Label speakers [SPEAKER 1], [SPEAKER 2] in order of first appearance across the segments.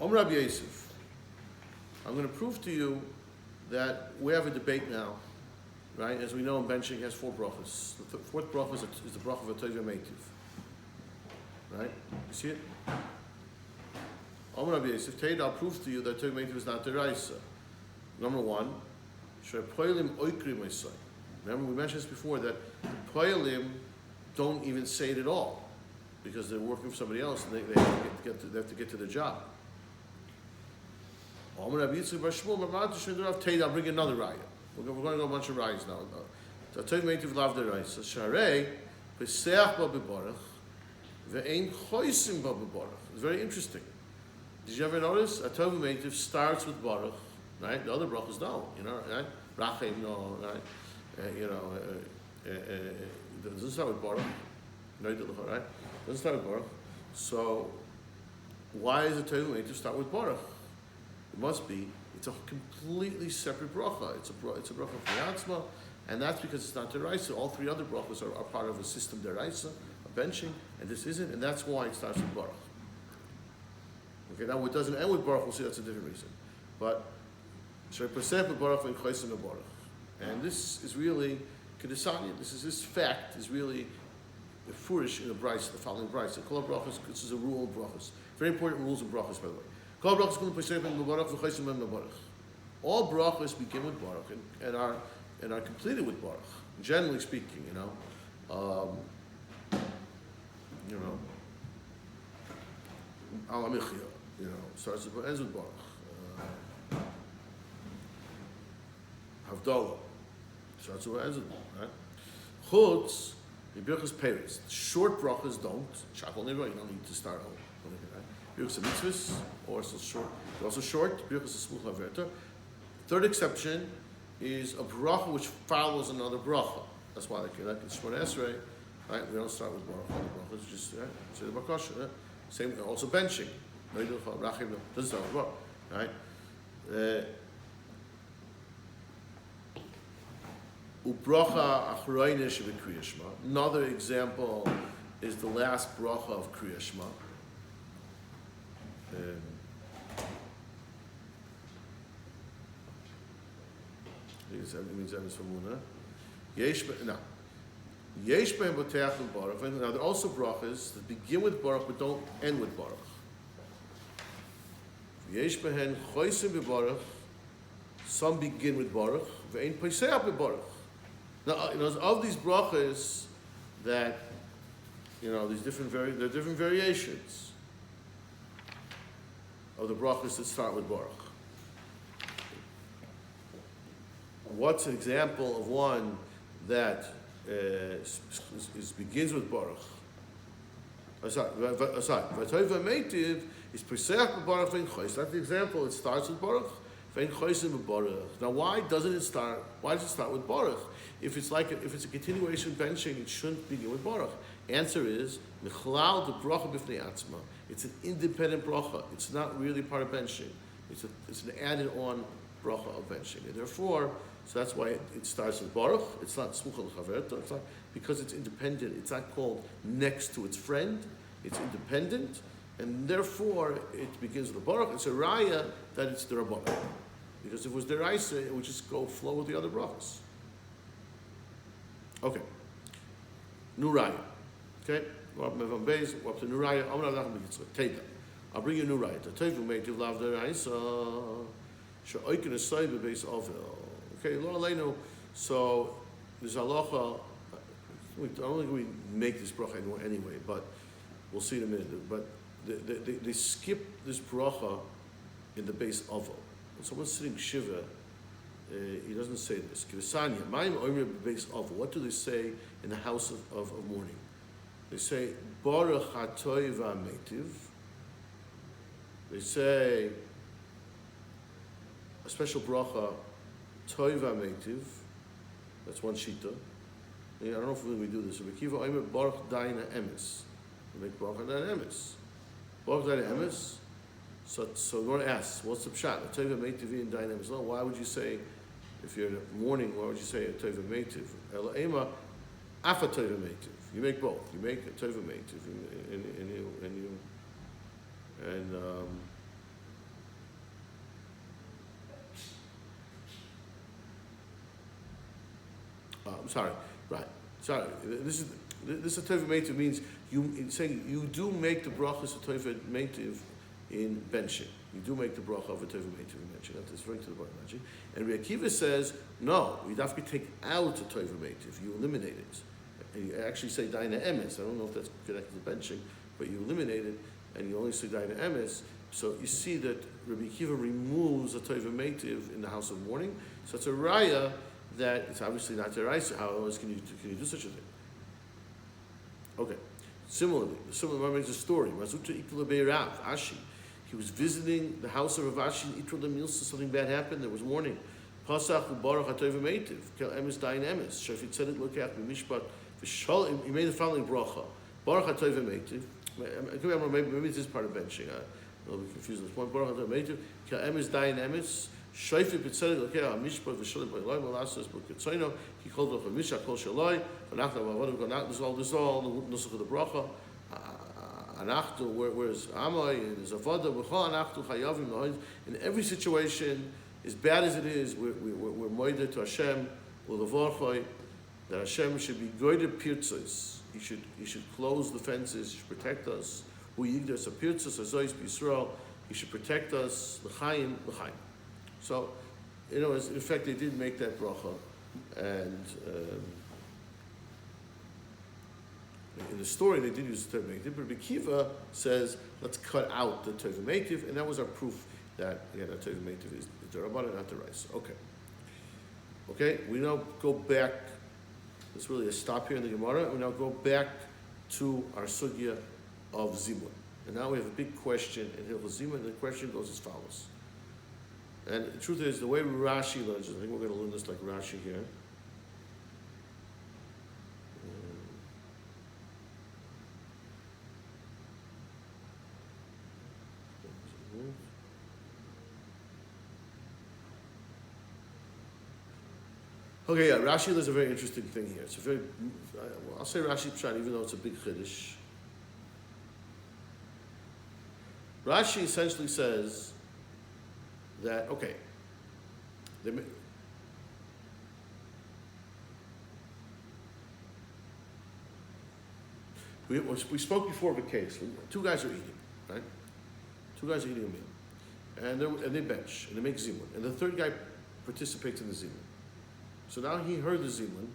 [SPEAKER 1] Rabbi Yosef, I'm going to prove to you that we have a debate now, right? As we know, benching has 4 brachos. The fourth bracha is the bracha of a Tov Meitiv. Right? You see it? Rabbi Yosef, I'll prove to you that Tov Meitiv is not the Raisa. Number 1, Poilim Oikri Meisai. Remember, we mentioned this before, that Poilim don't even say it at all because they're working for somebody else and they have to get to the job. I'll bring another raya. We're going to go a bunch of rayas now. Tov Meitiv lav the Raisa. Sharei Peseach ba beborach ve'ein choisim ba beborach. It's very interesting. Did you ever notice? A Tov Meitiv starts with baruch, right? The other brachos don't, right? Rachem, no, right? Doesn't start with baruch. Right? Doesn't start with baruch. So, why is a Tov Meitiv start with baruch? It must be. It's a completely separate bracha. It's a bracha for Yatzma, and that's because it's not deraisa. All 3 other brachos are part of a system deraisa, a benching, and this isn't, and that's why it starts with baruch. Okay, now it doesn't end with baruch. We'll see that's a different reason, but baruch and baruch, and this is really kedusanya. This fact is really furish in the brayso, the following brayso. Kol brachos. This is a rule of brachos. Very important rules of brachos, by the way. All brachos begin with baruch and are completed with baruch. Generally speaking, Alamichia, starts with ends with baruch. Havdalah starts with ends with baruch. Right? Chutz, the brachos peres. Short brachos don't. Shakol nero, you don't need to start over. Birchas mitzvahs, also short. They're also short. Birchas is smuch laverta. Third exception is a bracha which follows another bracha. That's why like in Shmona Esrei, right? We don't start with bracha. The bracha is just say the bakasha. Same. Also benching. Doesn't start with bracha, right? Ubracha achroine shebekriya shma. Another example is the last bracha of kriya shma. It means that is from Muna. Yesh behem boteach with baruch. Now there are also brachas that begin with baruch but don't end with baruch. Yesh behem choisim bebaruch. Some begin with baruch. Ve'ein peiseach bebaruch. Now, of these brachas that these there are different variations of the brachas that start with baruch. What's an example of one that begins with baruch? V'tov meitiv is peseach b'baruch ve'in chois. That's the example. It starts with baruch. Ve'in choisim b'baruch. Now, why does it start with baruch? If it's a continuation benching, it shouldn't begin with baruch. Answer is michlal the bracha b'fnei atzma. It's an independent bracha. It's not really part of benching. It's an added-on bracha of benching. And therefore, so that's why it starts with baruch. It's not smucha l'chaverta. It's not because it's independent. It's not called next to its friend. It's independent, and therefore it begins with the baruch. It's a raya that it's the rabbanon. Because if it was deraisa, it would just flow with the other brachas. Okay. New raya. Okay. We're up to new raya. I'll bring you a new raya. The Tov Meitiv lav deraisa. She'oiken esay bebeis ovel. Okay, Lo Aleinu. So there's halacha. I don't think we make this bracha anyway, but we'll see in a minute. But they skip this bracha in the base ovel. When someone's sitting shiva, he doesn't say this. What do they say in the house of mourning? They say Baruch Hatoy V'Ameitiv. They say a special bracha Toy V'Ameitiv. That's one shita. I don't know if we do this. Baruch Daina Emes. We make Baruch Daina Emes. Baruch Daina Emes. So we're going to ask, what's the pshat? A Toy V'Ameitiv in Daina Emes. No, why would you say, if you're mourning, why would you say a Toy V'Ameitiv? El Ema Afa Toy V'Ameitiv. You make both. You make a Toy V'Ameitiv, and I'm sorry, right. Sorry, this is a Tova Meitiv means it's saying you do make the brachas of Tova Meitiv in benching. You do make the bracha of a Tova Meitiv in benching. That's referring to the bracha benching. And Reb Akiva says, no, you have to take out a Tova Meitiv. You eliminate it. And you actually say Daina Emes. I don't know if that's connected to benching, but you eliminate it and you only say Daina Emes. So you see that Rabbi Akiva removes a Tova Meitiv in the house of mourning. So it's a raya that it's obviously not deraisa. How else can you do such a thing? Okay. Similarly, someone makes a story. Mazuta Ikla Beirav, Ashi. He was visiting the house of Rav Ashi in Itra Lemilsa. Something bad happened. There was mourning. Pasach u'barach ha-tova meitiv. Kel emes dayin emes. Shafit said it, look at b'mishpat. He made the following bracha. Barach ha-tova meitiv. Maybe this is part of benching. A little bit confused at this point. Barach ha-tova meitiv. Kel emes dayin emes. Shafit said it, look at b'mishpat. V'sholim b'iloi. Malasas b'ketzoino. He called it b'mishpat kol shaloi. V'nachna v'avodim. This is all the nusach of the bracha. Anachtu, where's Amai and Zavada, B'chol Anachtu Chayavim. In every situation, as bad as it is, we're moided to Hashem, U'levorchoi, that Hashem should be goyded pirtzos. He should close the fences. He should protect us. U'yigdas a pirtzos azois b'Yisrael. He should protect us. L'chaim, l'chaim. So, in fact, they did make that bracha, and. In the story, they did use the Tova Meitiv, but Rabbi Akiva says, let's cut out the Tova Meitiv, and that was our proof that, again, that Tova Meitiv is the Derabanan, not the rice. Okay, we now go back, there's really a stop here in the Gemara, we now go back to our sugya of Zimun. And now we have a big question in Hilchos Zimun, and the question goes as follows. And the truth is, the way Rashi learns it, I think we're going to learn this like Rashi here. Okay, yeah, Rashi does a very interesting thing here. It's a very, I'll say Rashi Pshat, even though it's a big chiddush. Rashi essentially says that, okay, we spoke before of a case. Two guys are eating, right? Two guys are eating a meal. And they bench, and they make zimun. And the third guy participates in the zimun. So now he heard the zimun,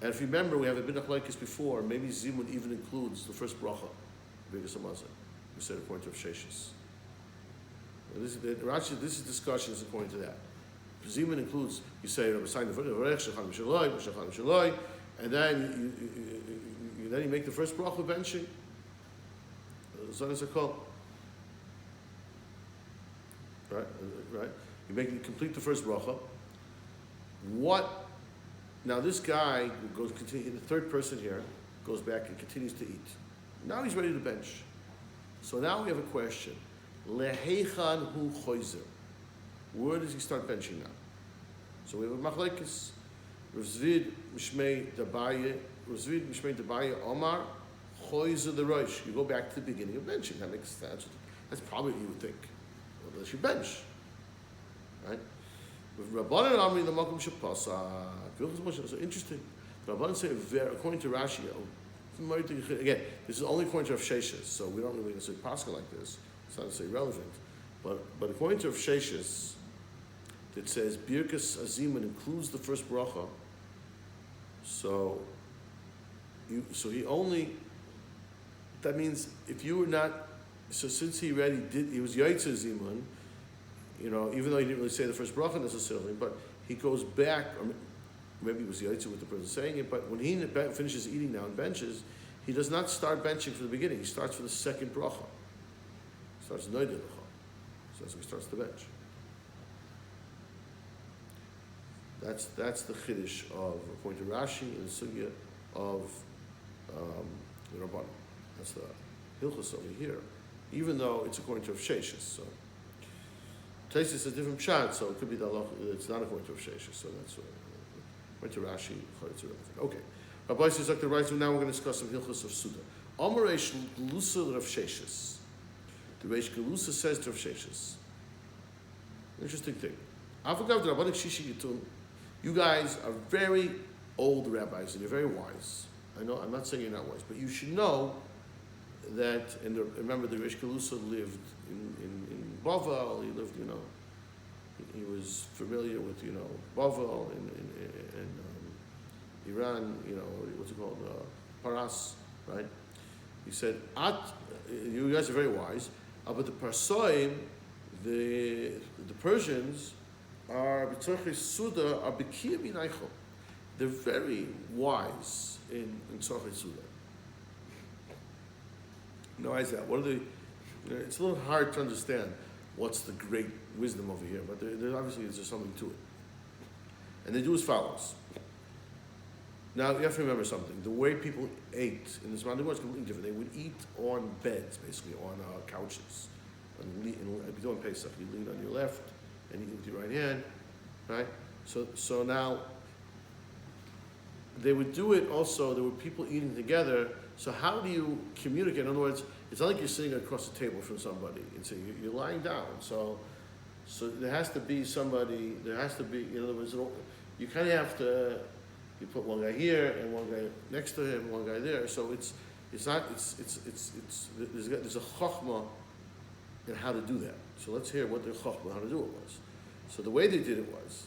[SPEAKER 1] and if you remember, we have a bit of like this before. Maybe zimun even includes the first bracha, biggest amazon. We said according to Sheshis. Rashi, this is discussion is according to that. Zimun includes you say and then you make the first bracha benching. Right. You complete the first bracha. What? Now this guy the third person here goes back and continues to eat. Now he's ready to bench. So now we have a question. Leheichan hu choizer. Where does he start benching now? So we have a machlekes. Rav Zvid Mishmei Dabaye Omar choizer the rosh. You go back to the beginning of benching. That makes sense. That's probably what you would think. Unless you bench, right? With Rabbanan Amri the Makom Shapasa. So interesting. Rabbanan say according to Rashi. Again, this is only according to Rav Sheshis, so we don't really necessarily pascha like this. It's not necessarily relevant, but according to Rav Sheshis, it says Birkas Aziman includes the first bracha. So he only. That means if you were not. So since he already did, he was Yaitze Zimun, even though he didn't really say the first bracha necessarily, but he goes back, or maybe it was Yaitze with the person saying it, but when he finishes eating now and benches, he does not start benching from the beginning. He starts for the second bracha. He starts Noidei Lecha. So that's when he starts to bench. That's the chiddush of, according to Rashi, in the sugya of the Rabbanan. That's the hilchos over here. Even though it's according to Rav Sheshis, so Taisus is a different pshat, so it could be it's not according to Rav Sheshis, so that's according to Rashi, it's irrelevant. Okay, Rabbi says Dr. Right. So now we're going to discuss some hilchos of Suda. Amar Reish Gelusa Rav Sheshis. The Reish Gelusa says to Rav Sheshis. Interesting thing. Avagav the Rabbanic Shishi Yitun. You guys are very old rabbis and you're very wise. I know, I'm not saying you're not wise, but you should know that, remember the Rish Kalusa lived in Bavel, he lived, he was familiar with, Bavel and Iran, what's it called, Paras, right? He said, you guys are very wise, but the Parsoim, the Persians, are Suda, are Bekir Binaychel. They're very wise in Tzorchei Suda. Why is that? What are they? It's a little hard to understand what's the great wisdom over here, but obviously there's something to it. And they do as follows. Now you have to remember something. The way people ate in this mountain was completely different. They would eat on beds, basically on couches. If you do on Pesach, you lean on your left and eat with your right hand, right? So now they would do it also. There were people eating together. So how do you communicate? In other words, it's not like you're sitting across the table from somebody. You're lying down. So there has to be somebody. There has to be. In other words, you kind of have to. You put one guy here and one guy next to him, one guy there. So there's a chokhmah in how to do that. So let's hear what the chokhmah, how to do it was. So the way they did it was.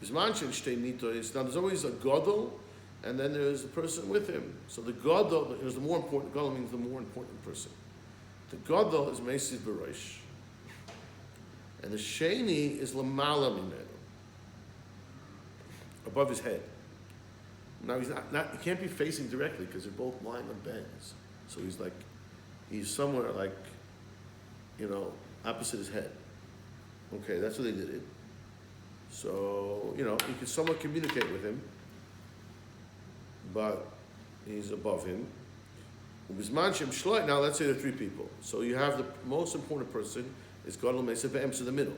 [SPEAKER 1] Now there's always a gadol, and then there's a person with him. So the gadol is the more important. Gadol means the more important person. The gadol is Meisiv B'Rosh, and the sheni is Lamala Mimenu, above his head. Now he's not. He can't be facing directly because they're both lying on beds. So he's somewhere opposite his head. Okay, that's what they did it. So, you could somewhat communicate with him, but he's above him. Now, let's say there are three people. So you have the most important person is Gadol Meisiv B'Emes in the middle.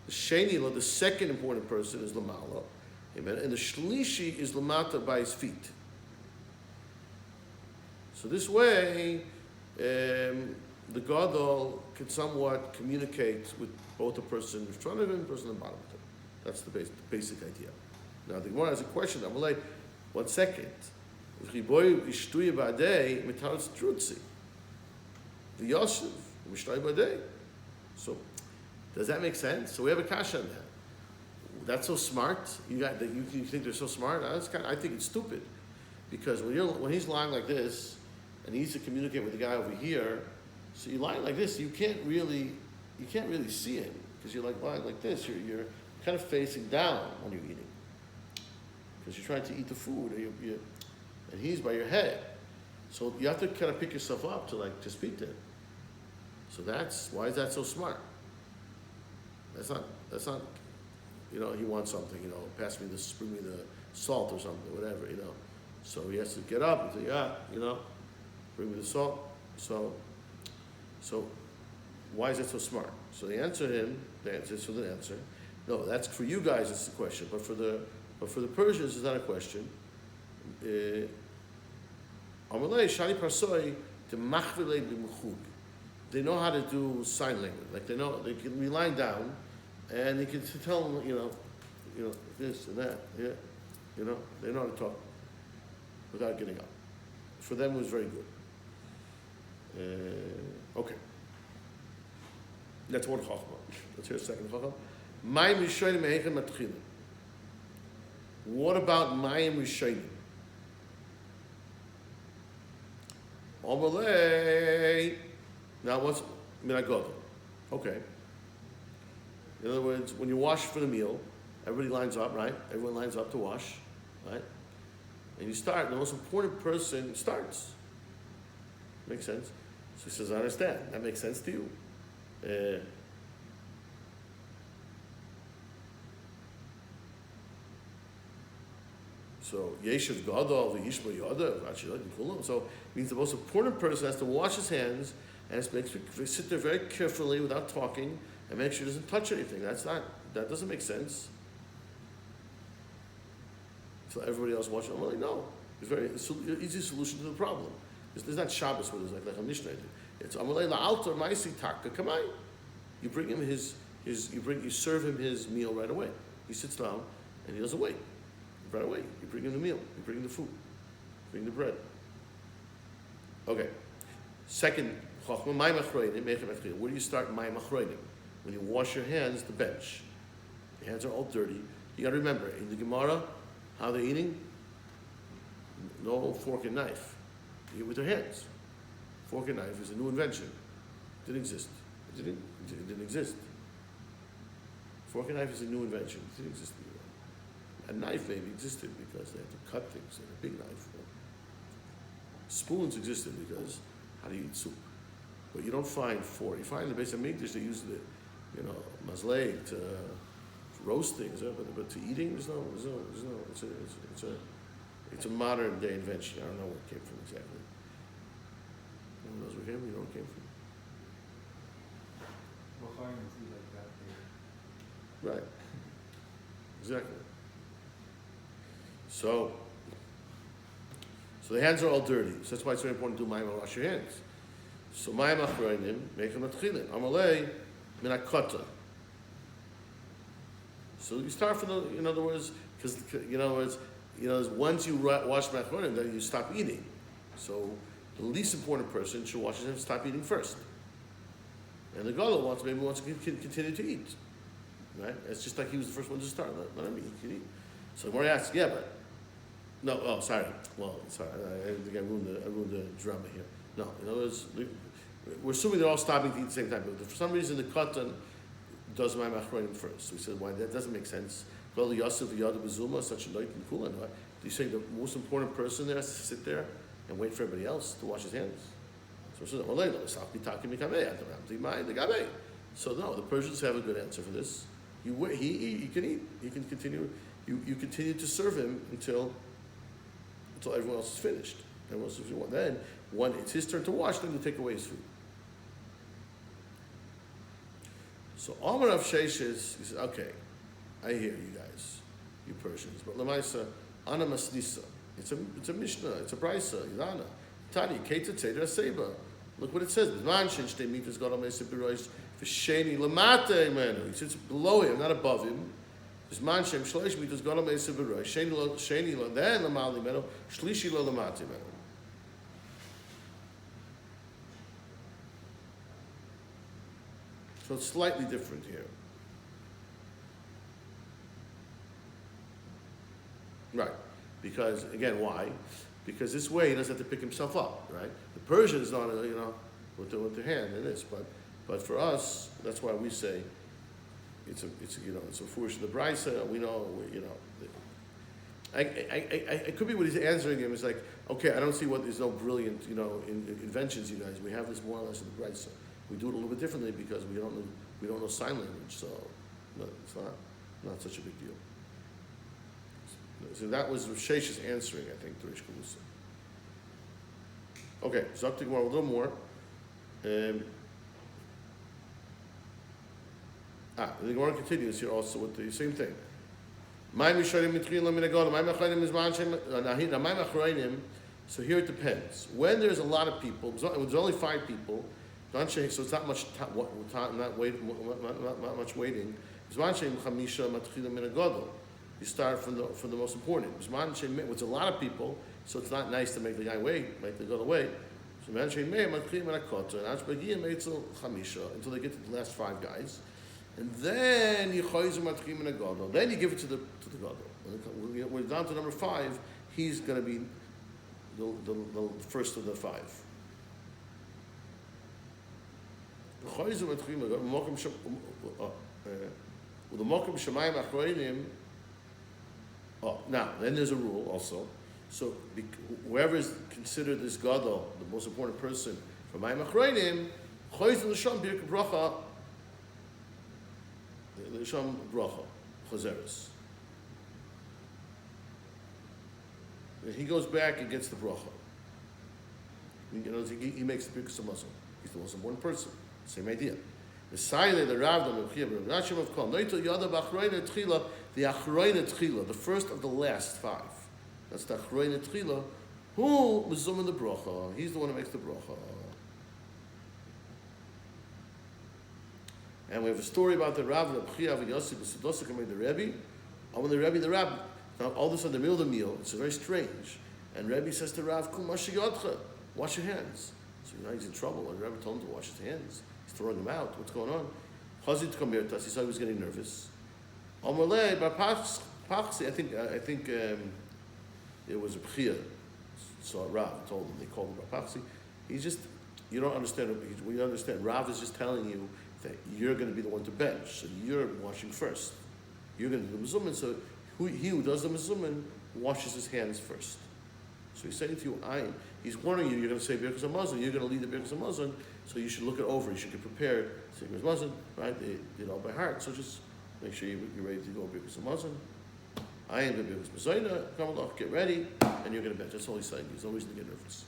[SPEAKER 1] The Sheni, the second important person, is Lamala. Amen. And the Shlishi is Lamata by his feet. So this way, the Gadol can somewhat communicate with both the person in front of him and the person in the bottom of him. That's the basic idea. Now the Gemara has a question. I'm like, 1 second. The Yosef, so does that make sense? So we have a kasha on that. That's so smart. You think they're so smart? I think it's stupid, because when he's lying like this and he needs to communicate with the guy over here, so you're lying like this, you can't really see him because you're lying like this. You're kind of facing down when you're eating, because you're trying to eat the food, and he's by your head. So you have to kind of pick yourself up to speak to him. So why is that so smart? That's not. He wants something. Bring me the salt or something, whatever. So he has to get up and say, bring me the salt. So why is that so smart? So they answer him. The answer. No, that's for you guys. It's the question, but for the Persians, it's not a question. They know how to do sign language. Like they can be lying down, and they can tell them, this and that. Yeah, they know how to talk without getting up. For them, it was very good. Okay, that's one chachma. Let's hear a second chachma. Mayim Rishonim Me'echem Matchilim. What about Mayim Rishonim? Omalei. Now what's Minagodol? Okay. In other words, when you wash for the meal, everybody lines up, right? Everyone lines up to wash, right? And you start. The most important person starts. Makes sense? So he says, I understand. That makes sense to you. So Yeshiv Gadol v'Yishma Yoda v'Achilot. So it means the most important person has to wash his hands and has to sit there very carefully without talking and make sure he doesn't touch anything. That doesn't make sense. So everybody else watching. I'm like, no, it's an easy solution to the problem. There's not Shabbos where there's like a Mishnah. It's Amalei la'altar ma'isi taka kamai. You bring him his is you serve him his meal right away. He sits down and he doesn't wait. Right away, you bring him the meal, you bring him the food, you bring the bread. Okay. Second, where do you start mayim achroinim? When you wash your hands, the bench. Your hands are all dirty. You got to remember, in the Gemara, how they're eating? No fork and knife. You eat with their hands. Fork and knife is a new invention. It didn't exist. It didn't exist. Fork and knife is a new invention. It didn't exist before. A knife maybe existed because they had to cut things. They had a big knife. Spoons existed because how do you eat soup? But you don't find fork. You find the base of English they use the, mazleg to roast things, but to eating, there's no. It's a modern day invention. I don't know where it came from exactly. No one knows where it came from. You know where it came from. Right. Exactly. So the hands are all dirty. So that's why it's very important to do mayim wash your hands. So mayim achroinim make them atchilin. Amalei min hakota. So you start from the, in other words, because once you wash my achroinim, then you stop eating. So the least important person should wash his hands, stop eating first. And the gadol wants to continue to eat. Right? It's just like he was the first one to start. Let him eat. He can eat. So the Gemara asks, yeah, but no. Oh, sorry. Well, sorry. I think I ruined the drama here. No, in other words, we're assuming they're all stopping to eat at the same time. But for some reason, the katan does my machronim first. So we said, why? That doesn't make sense. Well, Yosef Yad Bezuma, such a light and cool. Do you say the most important person there has to sit there and wait for everybody else to wash his hands? So no, the Persians have a good answer for this. He can eat. He can continue. You continue to serve him until everyone else is finished. Everyone else is finished. Then, when it's his turn to wash, then you take away his food. So Amar of Sheshes, he says, okay, I hear you guys, you Persians, but Lamaisa, Ana Masnisa. It's a Mishnah, it's a Brisa, Yidana. Tani, Keita Tzeder Seba. Look what it says. He sits below him, not above him. Then so it's slightly different here. Right. Because, again, why? Because this way he doesn't have to pick himself up, right? The Persian is not, with their hand in this, but for us, that's why we say it's a foolish the brisa. We know, I could be what he's answering him is like, okay, I don't see what there's no brilliant, inventions, you guys. We have this more or less in the brisa. We do it a little bit differently because we don't know sign language, so no, it's not such a big deal. So that was Shesh's answering, I think, to Rish Kalusa. Okay, so up to Gemara a little more. The Gemara continues here also with the same thing. So here it depends. When there's a lot of people, there's only 5 people, so it's not much not much waiting. You start from the most important. It's a lot of people, so it's not nice to make the guy wait, make the gadol wait. So until they get to the last 5 guys, and then you then you give it to the gadol. When we're down to number 5, he's going to be the first of the 5. Now, then there's a rule also. So whoever is considered this gadol, the most important person for Mayim Achroinim, choyz l'sham birka bracha, l'sham bracha, chozeres. And he goes back and gets the bracha. He makes the birka samasam. He's the most important person. Same idea. The Saile, the Rav, the Nashim of Kol, Noitel Yada B'Achroina Tchila, the Achroina Tchila, the first of the last 5. That's the Achroina Tchila. Who mezumah the bracha? He's the one who makes the bracha. And we have a story about the Rav and Abchia and Yossi B'Sidosik and the Rebbe. And when the Rebbe, now all of a sudden in the middle of the meal, it's very strange. And Rebbe says to Rav, Kum Yodcha, wash your hands. So he's in trouble. And the Rebbe told him to wash his hands. He's throwing them out. What's going on? Chazit Kamirtas, he saw he was getting nervous. Amalei Bar Pachsi, I think it was a Bchia. So Rav told him, they called him Bar Pachsi. He's just, you don't understand, we understand. Rav is just telling you that you're going to be the one to bench, so you're washing first. You're going to do the mezuzah, so he who does the mezuzah washes his hands first. So he's saying to you, he's warning you, you're going to say Birkas HaMazon, you're going to lead the Birkas HaMazon, so you should look it over, you should get prepared, say Birkas HaMazon, right? They did all by heart, so just make sure you're ready to go Birkas HaMazon. I am going to Birkas Mezuzah, come along, get ready, and you're going to bench. That's all he's saying. He's always going to get nervous.